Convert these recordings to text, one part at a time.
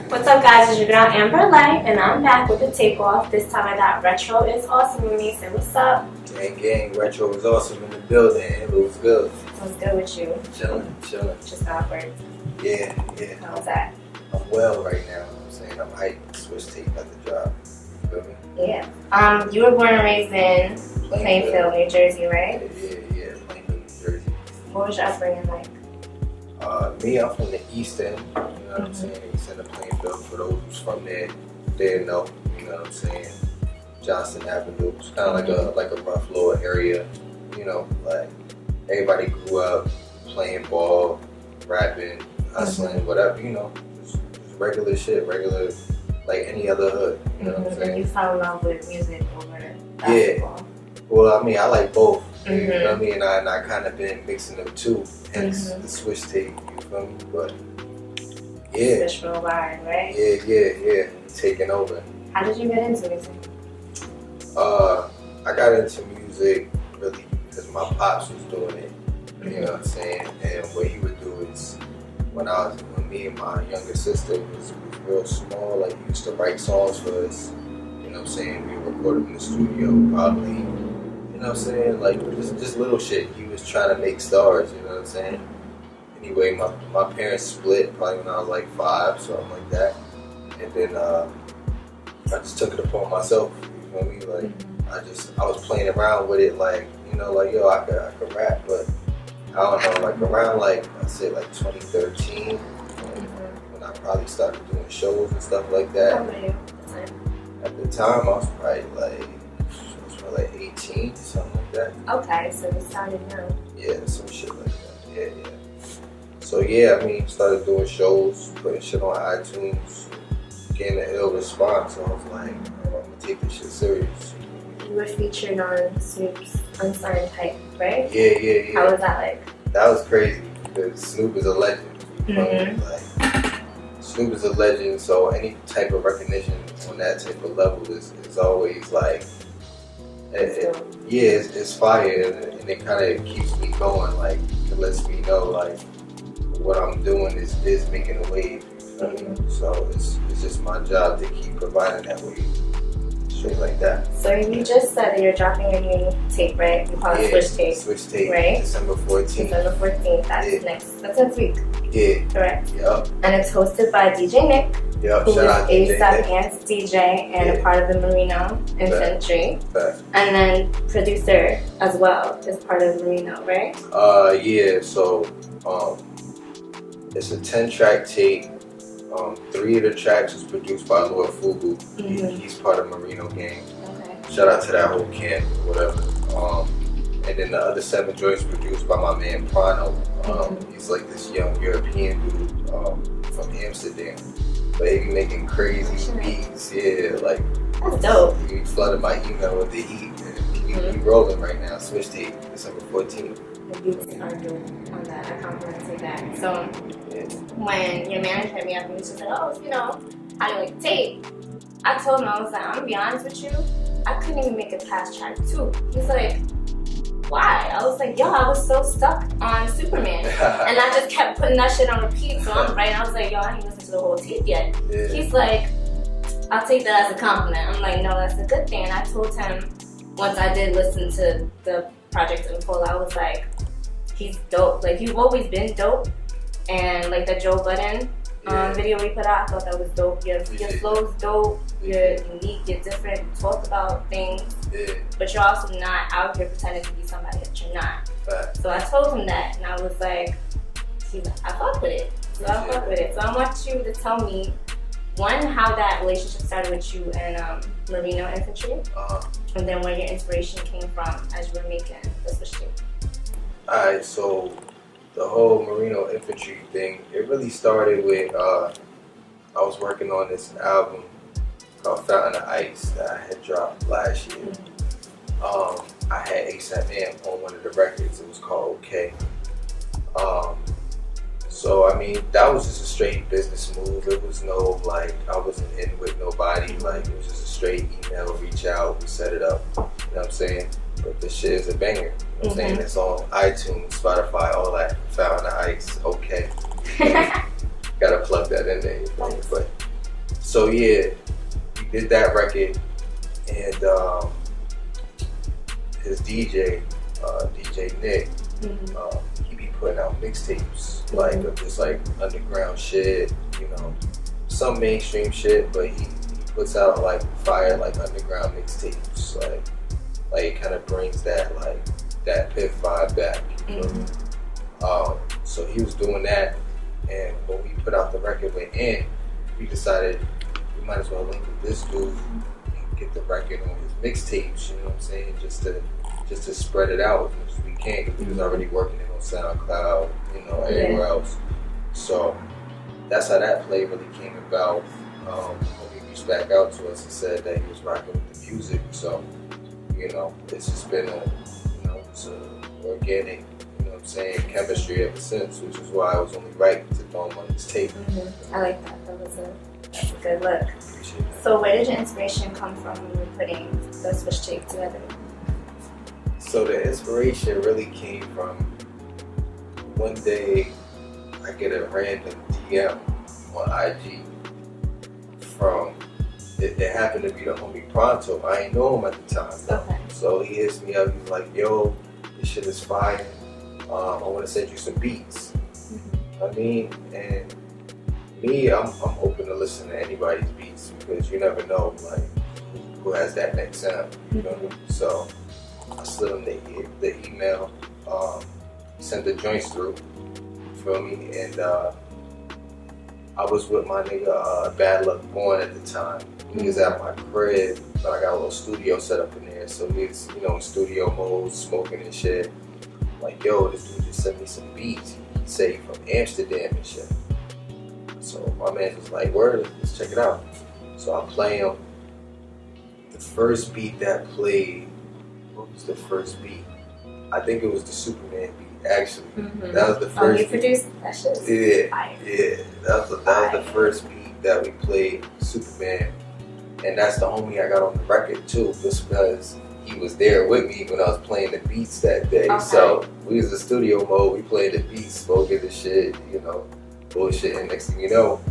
What's up, guys? It's your girl Amber Light, and I'm back with the takeoff. This time I got Retro is Awesome with me. So what's up? Gang, Retro is Awesome in the building. Amber, what's good? What's good with you? Chilling. Just got work. Yeah. How's that? I'm well right now. I'm saying I'm hyped. Swishtape at the job. You feel me? Yeah. You were born and raised in Plainfield, New Jersey, right? Yeah. Plainfield, New Jersey. What was your upbringing like? Me, I'm from the East End. You know what I'm saying? East End of Plainfield. For those who's from there, they know. You know what I'm saying? Johnson Avenue. It's kind of like a rough little area. You know, like everybody grew up playing ball, rapping, hustling, whatever. You know, just regular shit, regular like any other hood. You know what I'm saying? And you fell in love with music over basketball. Yeah. Well, I mean, I like both. You know what I mean? And I kind of been mixing them too. Hence the Swishtape. You feel me? But yeah. Traditional vibe, right? Yeah. Taking over. How did you get into music? I got into music really because my pops was doing it. You know what I'm saying? And what he would do is when me and my younger sister was real small, like he used to write songs for us. You know what I'm saying? We recorded in the studio probably, you know what I'm saying? Like just little shit. He was trying to make stars, you know what I'm saying? Anyway, my parents split probably when I was like 5, something like that. And then I just took it upon myself, you feel me? Like I was playing around with it like, you know, like yo, I could rap, but I don't know, like around like I said like 2013 when I probably started doing shows and stuff like that. How old were you At the time I was probably like 18, something like that. Okay, so you started young. Yeah, some shit like that. Yeah. So yeah, I mean, started doing shows, putting shit on iTunes, getting an ill response. So I was like, I'm gonna take this shit serious. You were featured on Snoop's Unsigned type, right? Yeah. How was that like? That was crazy because Snoop is a legend. Like, Snoop is a legend, so any type of recognition on that type of level is always like, it's fire, and it kind of keeps me going. Like, it lets me know like what I'm doing is making a wave. You know what I mean? So it's just my job to keep providing that wave. Straight like that. So you just said that you're dropping a new tape, right? You call it Swishtape, right? December 14th. December 14th, that's next week. Yeah. Correct? Yep. And it's hosted by DJ Nick, Yep. who is Shout out a DJ sub-ants DJ and a part of the Marino Infantry. And then producer as well is part of Marino, right? Yeah, so it's a 10-track tape. 3 of the tracks was produced by Lear. He's part of Marino Gang. Okay. Shout out to that whole camp, whatever. And then the other 7 joints produced by my man Prano. He's like this young European dude from Amsterdam. But he be making crazy beats. Yeah, like that's dope. He flooded my email with the heat. He rolling right now. Swishtape, December 14th. The beats are dope on that. I complimented that. So when your manager hit me up and he just said, oh, you know, how do you like the tape? I told him, I was like, I'm gonna be honest with you, I couldn't even make it past track 2. He's like, why? I was like, yo, I was so stuck on Superman. And I just kept putting that shit on repeat. So I'm right. I was like, yo, I didn't listen to the whole tape yet. Yeah. He's like, I'll take that as a compliment. I'm like, no, that's a good thing. And I told him once I did listen to the project in full, I was like, he's dope. Like, you've always been dope. And like the Joe Budden video we put out, I thought that was dope. Your flow's dope. You're unique. You're different. You talk about things. But you're also not out here pretending to be somebody that you're not. So I told him that, and I was like, I fuck with it. So I fuck with it. So I want you to tell me, one, how that relationship started with you and Marino Infantry, and then where your inspiration came from as you were making the Swishtape. Alright, so the whole Marino Infantry thing, it really started with, I was working on this album called Fountain of Ice that I had dropped last year. I had A$AP on one of the records. It was called OK. So I mean, that was just a straight business move. It was no like, I wasn't in with nobody. Like, it was just a straight email, reach out, we set it up. You know what I'm saying? But this shit is a banger. You know what I'm saying? It's on iTunes, Spotify, all that. Fountain of Ice, OK. Gotta plug that in there. But So yeah, we did that record, and his DJ, DJ Nick, he be putting out mixtapes like of just like underground shit, you know, some mainstream shit, but he puts out like fire like underground mixtapes, like it kind of brings that like that pit vibe back. You know? So he was doing that, and when we put out the record with Ant, we decided we might as well link with this dude and get the record on his mixtapes. You know what I'm saying? Just to spread it out as much as we can, because he was already working it on SoundCloud, you know, everywhere else. So that's how that play really came about. When he reached back out to us and said that he was rocking with the music. So, you know, it's just been it's a organic, you know what I'm saying, chemistry ever since, which is why I was only right to throw him on this tape. I like that. That's a good look. Appreciate that. So where did your inspiration come from when you were putting the Swishtape together? So the inspiration really came from one day I get a random DM on IG from, it happened to be the homie Pronto. I ain't know him at the time. Okay. So he hits me up, he's like, yo, this shit is fire. I want to send you some beats. I mean, and me, I'm open to listen to anybody's beats, because you never know like who has that next sound. You know what I mean? So I slid him the email, sent the joints through, you feel me? And I was with my nigga Bad Luck Born at the time. He was at my crib, but I got a little studio set up in there, so we was, you know, in studio mode, smoking and shit. Like, yo, this dude just sent me some beats. He said he from Amsterdam and shit. So my man was like, word, let's check it out. So I play him. The first beat that played, what was the first beat? I think it was the Superman beat, actually. That was the first. Oh, you produced that shit? Yeah. That was the first beat that we played, Superman. And that's the homie I got on the record too, just because he was there with me when I was playing the beats that day. Okay. So we was in studio mode, we played the beats, smoking the shit, you know, bullshit. And next thing you know,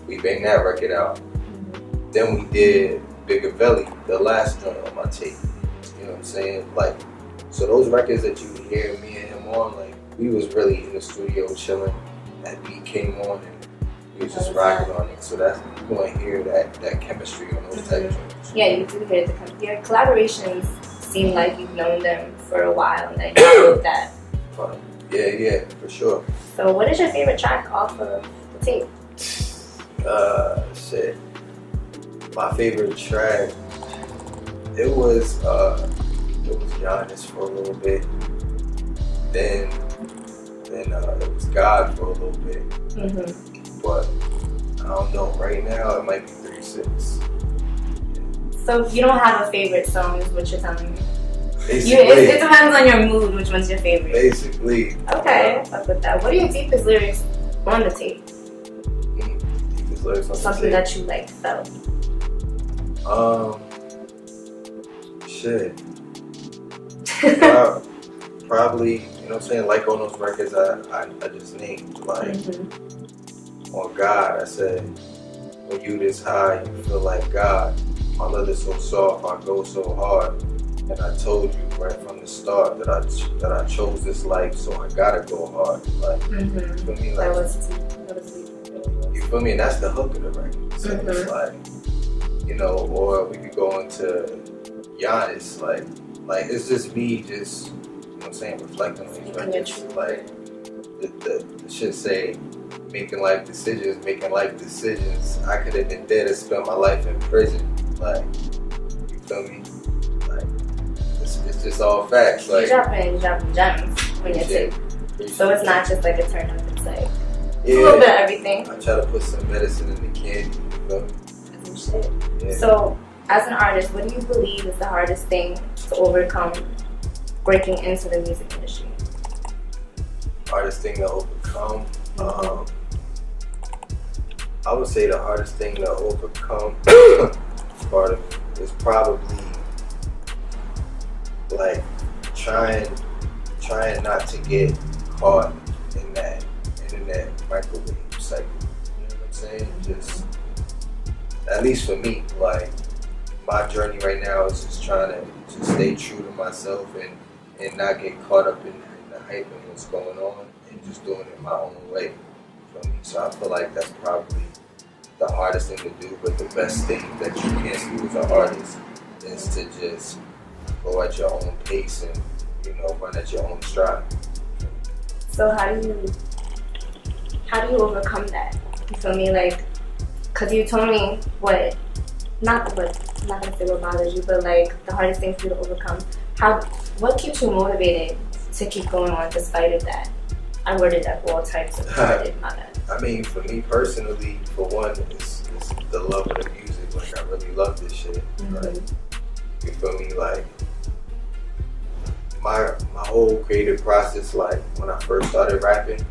we banged that record out. Then we did Bigger Belly, the last joint on my tape. You know what I'm saying? Like, so those records that you hear me and him on, like, we was really in the studio chilling. That beat came on and we was just rocking on it. So that's, you're going to hear that chemistry on those type of joints. Yeah, you do hear your collaborations seem like you've known them for a while and that you wrote that. Yeah, for sure. So what is your favorite track off of the tape? Shit. My favorite track, it was Giannis for a little bit. Then it was God for a little bit. But I don't know. Right now, it might be 36. So you don't have a favorite song, is what you're telling me? Basically, it depends on your mood, which one's your favorite. Basically. Okay, fuck with that. What are your deepest lyrics on the tape? Deepest lyrics on Something the tape. that you like felt. Shit. Probably, you know what I'm saying, like on those records I just named, like, on God, I said, when you this high, you feel like God. My love is so soft, I go so hard. And I told you right from the start that I chose this life, so I gotta go hard. Like, you feel me? Like, That was you feel me? And that's the hook of the record. So it's like, you know, or we could go into Giannis, like it's just me, just, you know what I'm saying, reflecting on these records. Like, the shit say, making life decisions. I could have been dead and spent my life in prison. Like, you feel me? Like, it's just all facts. Like, you're dropping gems when you're tape. So it's not just like a turn up, it's like yeah, a little bit of everything. I try to put some medicine in the candy, you feel me? Some shit. Yeah. So, as an artist, what do you believe is the hardest thing to overcome breaking into the music industry? Hardest thing to overcome? I would say the hardest thing to overcome is probably like trying not to get caught in that internet microwave cycle. You know what I'm saying? Just at least for me, like my journey right now is just trying to just stay true to myself and not get caught up in the hype and what's going on, and just doing it my own way. For me, so I feel like that's probably the hardest thing to do, but the best thing that you can do as an artist is to just go at your own pace and, you know, run at your own stride. So how do you overcome that? You feel me? Like, cause you told me not gonna say what bothers you, but like the hardest thing for you to overcome. What keeps you motivated to keep going on despite of that? I worded that all types of my bad. I mean, for me personally, for one, it's the love of the music. Like, I really love this shit. Right? You feel me? Like, my whole creative process, like, when I first started rapping,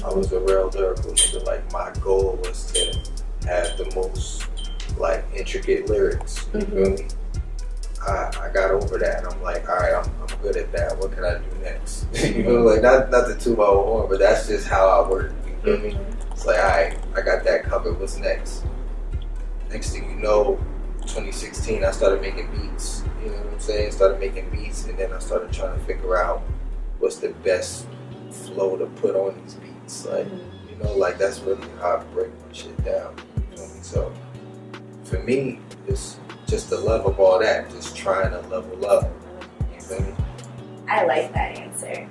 I was a real lyrical nigga. Like, my goal was to have the most, like, intricate lyrics. You feel me? I got over that, and I'm like, all right, I'm good at that. What can I do next? You know, like, not to toot my own horn, but that's just how I work. You feel me? It's like, all right, I got that covered. What's next? Next thing you know, 2016, I started making beats. You know what I'm saying? Started making beats, and then I started trying to figure out what's the best flow to put on these beats. Like, you know, like, that's really how I break my shit down. You feel me? So, for me, it's just the love of all that, just trying to level up. You feel me? I like that answer.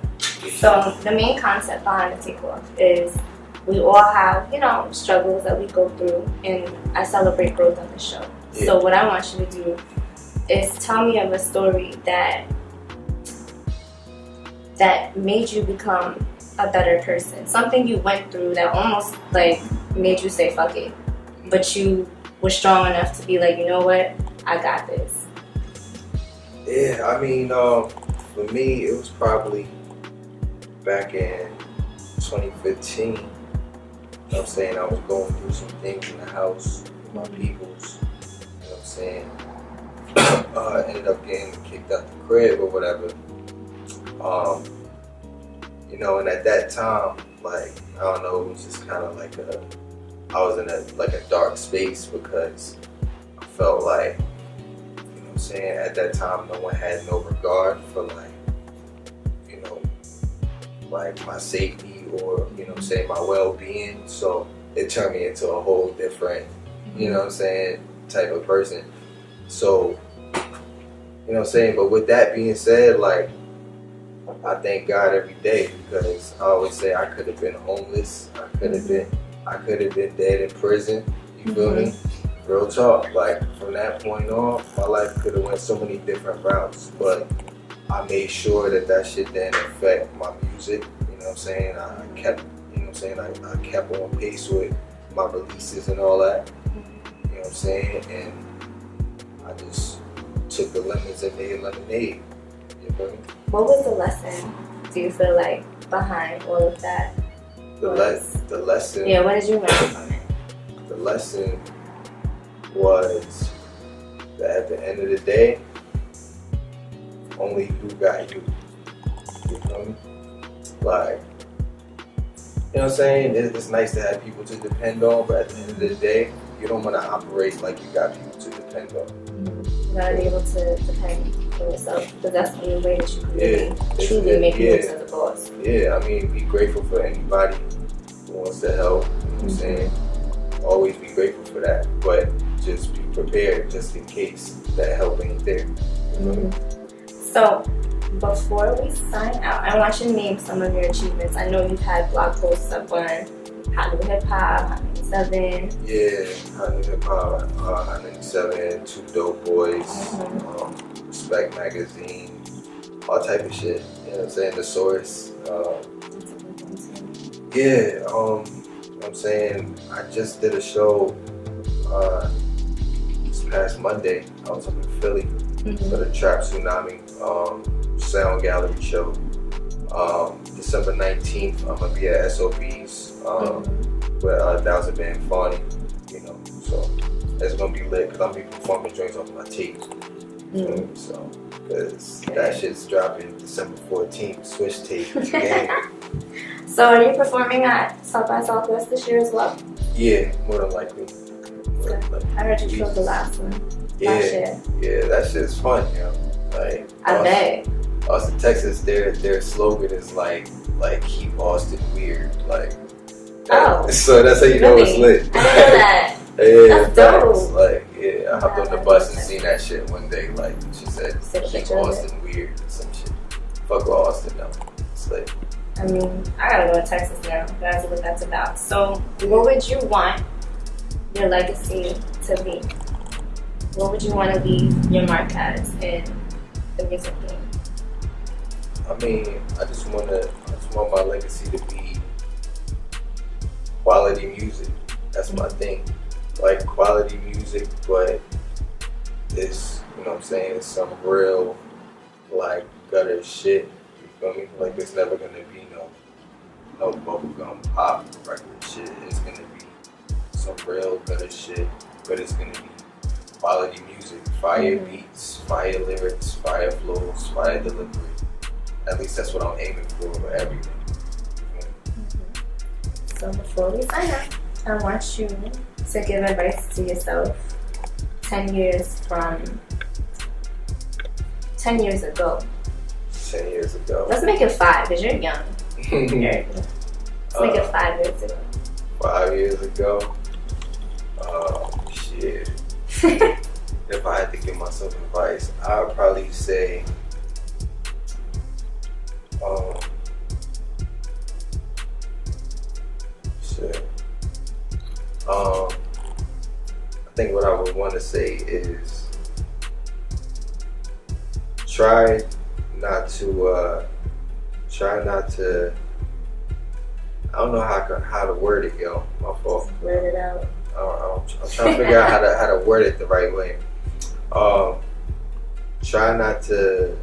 So the main concept behind the takeoff is we all have, you know, struggles that we go through, and I celebrate growth on the show. Yeah. So what I want you to do is tell me of a story that made you become a better person. Something you went through that almost like made you say fuck it, but you were strong enough to be like, you know what, I got this. Yeah, I mean, for me, it was probably back in 2015. You know what I'm saying? I was going through some things in the house with my peoples. You know what I'm saying? Ended up getting kicked out the crib or whatever. You know, and at that time, like, I don't know, it was just kind of like I was in a dark space because I felt like, you know what I'm saying, at that time no one had no regard for, like, you know, like my safety or, you know what I'm saying, my well-being. So it turned me into a whole different, you know what I'm saying, type of person. So, you know what I'm saying, but with that being said, like, I thank God every day, because I always say I could have been homeless, I could have been dead in prison. You feel me? Real talk. Like, from that point on, my life could have went so many different routes, but I made sure that shit didn't affect my music. You know what I'm saying? I kept, you know what I'm saying, I kept on pace with my releases and all that. You know what I'm saying? And I just took the lemons and made lemonade. You feel me? What was the lesson, do you feel like, behind all of that? The lesson. Yeah, what did you learn from it? The lesson was that at the end of the day, only you got you. You feel me? Like, you know what I'm saying? It's nice to have people to depend on, but at the end of the day, you don't want to operate like you got people to depend on. You gotta be able to depend on yourself, because that's the only way that you can really truly make moves as a boss. Yeah, I mean, be grateful for anybody who wants to help. You know what I'm saying? Always be grateful for that, but just be prepared just in case that help ain't there. So, before we sign out, I want you to name some of your achievements. I know you've had blog posts up on Hot New Hip Hop, Hot 97. Yeah, Hot New Hip Hop, Hot 97, Two Dope Boys, Respect Magazine, all type of shit. You know what I'm saying? The Source. Yeah, you know what I'm saying? I just did a show this past Monday. I was up in Philly for the Trap Tsunami Sound Gallery show. December 19th, I'm gonna be at SOB's with Thousand Band Fawny, you know, so it's gonna be lit because I'm gonna be performing joints off my tape. So, because that shit's dropping December 14th, Swishtape. Yeah. So, are you performing at South by Southwest this year as well? Yeah, more than likely. Like, I heard you killed the last one. Yeah, that shit's fun, yo. Like, I bet. Austin, Texas, their slogan is like keep Austin weird. Like, so that's how you know it's lit. I didn't know that. Yeah, that's dope. Like, yeah, I hopped on the bus and seen that shit one day. Like, she said, keep Austin weird, some shit. Fuck with Austin though. It's like, I mean, I gotta go to Texas now. That's what that's about. So, what would you want your legacy to be? What would you want to leave your mark as in the music game? I mean, I just want my legacy to be quality music. That's my thing. Like, quality music, but it's, you know what I'm saying, it's some real, like, gutter shit. You feel me? Like, it's never gonna be no bubblegum pop record shit. It's gonna be some real gutter shit, but it's gonna be quality music. Fire beats, fire lyrics, fire flows, fire delivery. At least that's what I'm aiming for everything. So before we sign up, I want you to give advice to yourself 10 years from 10 years ago. 10 years ago. Let's make it 5 because you're young. Let's make it 5 years ago. 5 years ago? Shit. If I had to give myself advice, I would probably say, I think what I would want to say is try not to, I don't know how to word it, yo. My fault. Word it out. I'm trying to figure out how to word it the right way. Try not to,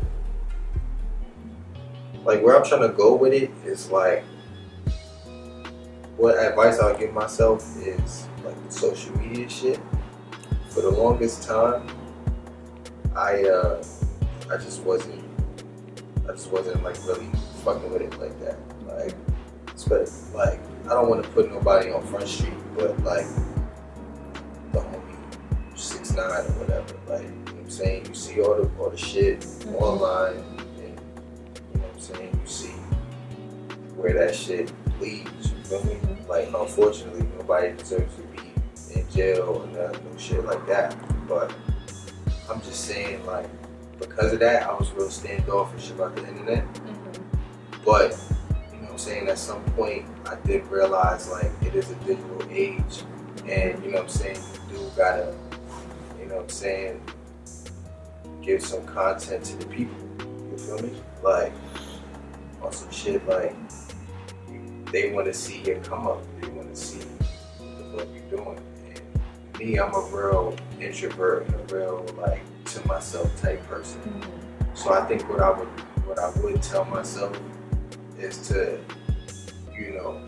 like, where I'm trying to go with it is like, what advice I'll give myself is like the social media shit. For the longest time, I just wasn't like really fucking with it like that. Like, I don't want to put nobody on Front Street, but like the homie 6ix9ine or whatever. Like, you know what I'm saying? You see all the shit online, and you know what I'm saying? You see where that shit leads. You feel me? Like, unfortunately, nobody deserves to be in jail or no shit like that. But I'm just saying, like, because of that, I was real standoffish about the internet. But you know what I'm saying, at some point I did realize, like, it is a digital age, and you know what I'm saying, you do gotta, you know what I'm saying, give some content to the people. You feel me? Like, on some shit like, they want to see your come up. They want to see what the fuck you're doing. And me, I'm a real introvert and a real, like, to myself type person. So I think what I would tell myself is to, you know,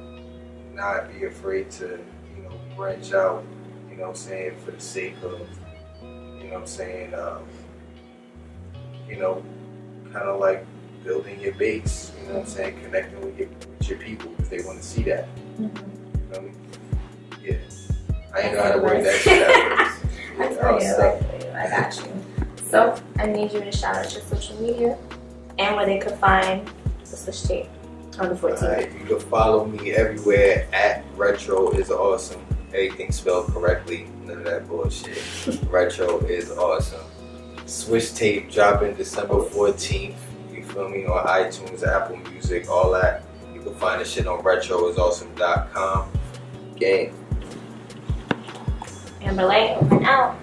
not be afraid to, you know, branch out, you know what I'm saying, for the sake of, you know what I'm saying, you know, kind of like building your base, you know what I'm saying, connecting with your people if they want to see that. You know me? Yeah. I ain't know how to word that shit out. I got you. So, I need you to shout out your social media and where they could find the Swishtape on the 14th. Alright, you can follow me everywhere at RetroIsAwesome. Everything spelled correctly, none of that bullshit. RetroIsAwesome. Swishtape dropping December 14th. You feel me? On iTunes, Apple Music, all that. You can find the shit on RetroIsAwesome.com. Gang. Amber Lane, over and out.